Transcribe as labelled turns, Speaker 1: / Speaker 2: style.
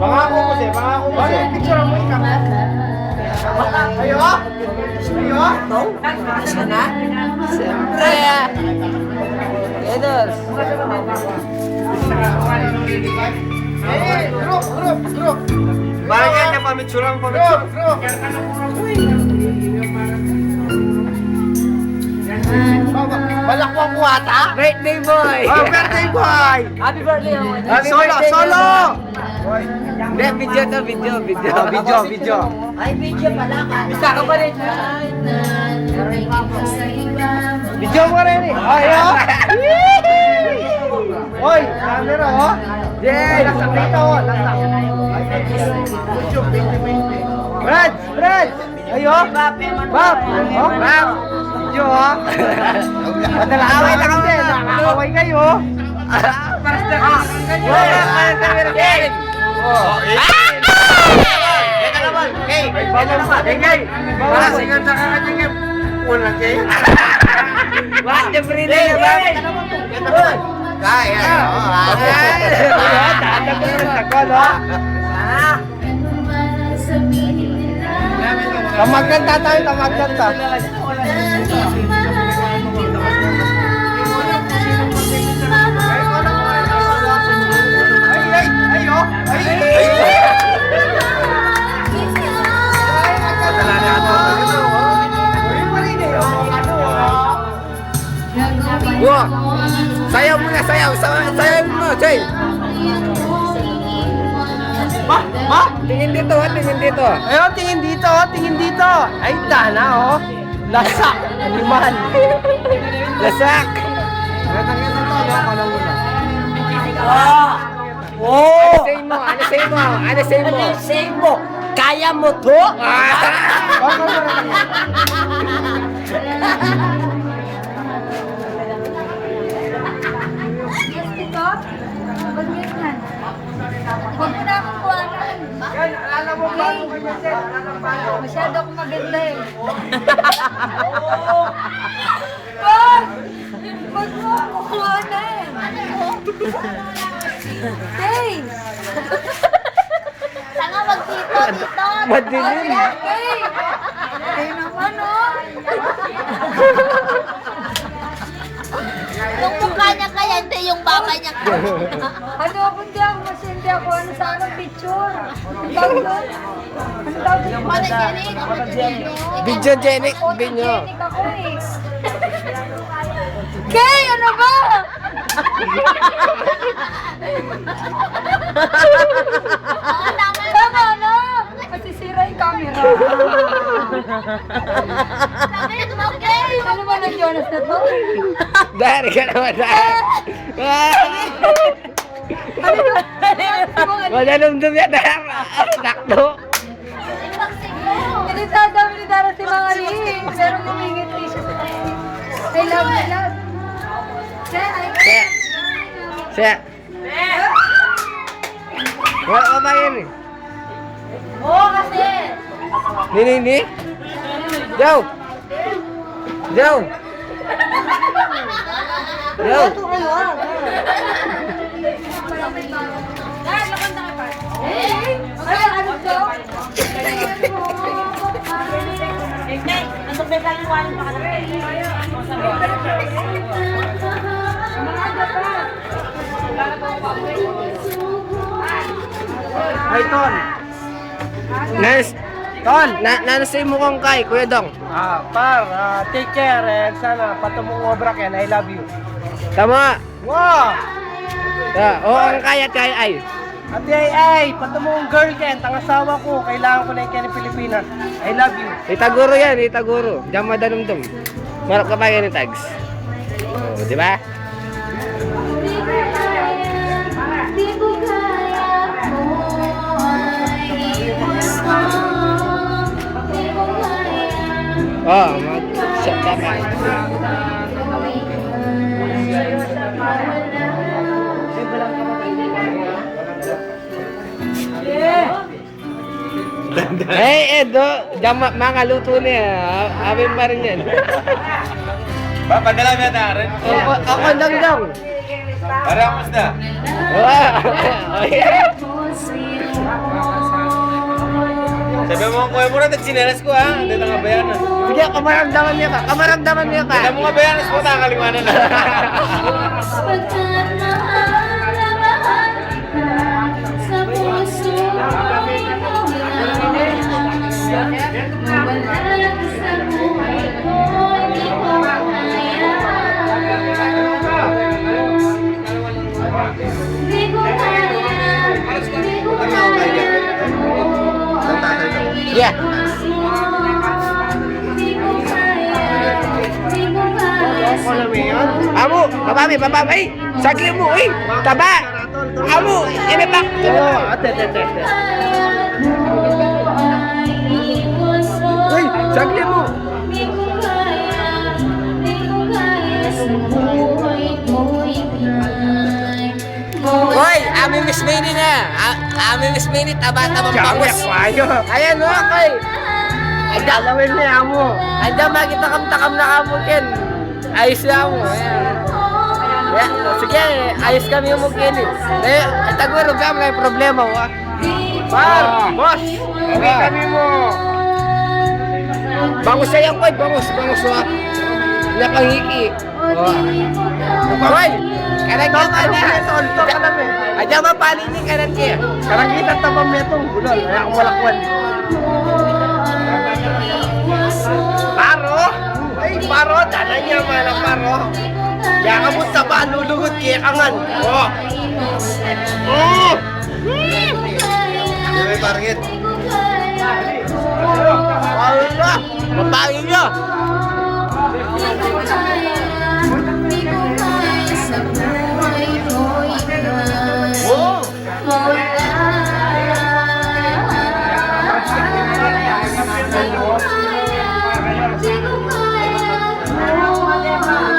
Speaker 1: Pangako mo siya, pangako mo siya. Picture mo ikaw. Ayo? Ayo?
Speaker 2: Siya na? Siyempre. Leaders.
Speaker 1: Group.
Speaker 3: Parang yan yung pamitsura.
Speaker 1: Group. Balakwang ko ata?
Speaker 2: Birthday boy.
Speaker 1: Oh, birthday boy!
Speaker 2: Happy birthday.
Speaker 1: Solo!
Speaker 2: Hindi, video to, video.
Speaker 1: Video.
Speaker 2: Ay, video pala ka. Bisa ka pa rin.
Speaker 1: Video mo rin eh. Ayo! Hoy, camera oh.
Speaker 2: Yay!
Speaker 1: Laksak dito oh. Laksak. Brad! Ayo! Bap! Oh, Bap! Video oh. Away lang din. Away kayo.
Speaker 2: Para sa
Speaker 1: Tamagkanta tayo, tamagkanta.
Speaker 2: Wah, sayaw mo na, sayaw mo, Chay. Tingin dito.
Speaker 1: Ayun, tingin dito. Ay, tana, oh. Lasak. Liman.
Speaker 2: Lasak.
Speaker 1: Oh!
Speaker 2: Ano say mo? Kaya mo to?
Speaker 4: Huwag mo na akong kuwanan. Masyado akong maganda eh. Huwag mo akong kuwanan. Hey! Sanga magdito, dito.
Speaker 2: Madilim.
Speaker 4: Hey! Hey naman oh. Yung mukha niya kaya, hindi yung baba niya kaya. Ano ako hindi ako sana picture. Ang tawag doon? Ang tawag doon? Photogenic.
Speaker 2: Videogenic.
Speaker 4: Photogenic ako eh. Kay, ano ba? Tama na. Masisira yung camera. Ano ba ng Jonas na to?
Speaker 2: Dari ka naman. Wala lumdum yan. Nakdo.
Speaker 4: Hindi sasabi ni Dara si Mga Ring. Pero kumingiti siya sa tayo. I love.
Speaker 2: Siya. Wala ba yun eh?
Speaker 4: Oo kasi.
Speaker 2: Ni. Jow.
Speaker 1: Ay, Ton.
Speaker 2: Ton, nanasay mo kong kay, Kuya Dong.
Speaker 1: Take care and sana patumong obra yan. I love you.
Speaker 2: Tama.
Speaker 1: Wow!
Speaker 2: Ang kaya ay.
Speaker 1: Ate ay, patumong girl Ken, ang asawa ko, kailangan ko na yung Ken ng Pilipinas. I love you.
Speaker 2: Itaguro yan, itaguro. Diyan madalumdum. Marap ka pa yan ng tags. Di ba?
Speaker 4: Di ko kaya mo ay iwas mo. Di ko kaya
Speaker 2: Mag-shot ka pa. Edo, mga luto niya. Amin pa rin yan.
Speaker 3: Padala mo na rin.
Speaker 2: Ako lang.
Speaker 3: Para mas na. Sabi mo, kuya mo na nagsinelas ko ha. Hindi na nga bayanan.
Speaker 2: Sige, kamaramdaman niya ka. Kamaramdaman niya ka.
Speaker 3: Hindi mo nga bayanan po, nakakalimanan na.
Speaker 4: sa puso ay ikaw lang. Mawala ka sa buhay ko, hindi ko kaya. Di ko kaya, di ko kaya.
Speaker 2: Yeah.
Speaker 4: Di ko kaya, di ko kaya.
Speaker 2: Amo, babami. Sagli mo, taba. Amo, inipak.
Speaker 1: Ate.
Speaker 2: Sagli mo.
Speaker 4: Di ko kaya sa buhay ko'y ikay.
Speaker 2: Hoy, ami Miss Minnie na. Ami Miss Minnie, taba-tabang bangus. Ayan mo, koy.
Speaker 1: Galawin niya mo.
Speaker 2: Andiyan makita takam na kamo, Ken. Ayos na mo. Ayan. Sige, ayos kami yung mungkin. Tagwero ka, may problema mo. Boss.
Speaker 1: Okay kami mo.
Speaker 2: Bangus sa yan, koy. Bangus. Nakangiki. Koy, karang ka na.
Speaker 1: Tolto ka namin.
Speaker 2: Andiyan mapalin niya karang ka.
Speaker 1: Karangitan tabang metong bulol. Kaya akong malakwan. Paro? Ay, paro. Dana niya mana paro. Kaya ka mo taba, lulugot kaya kangan. Yan may parangit.
Speaker 2: Wala. Mapangin niya.
Speaker 4: Di ko kaya.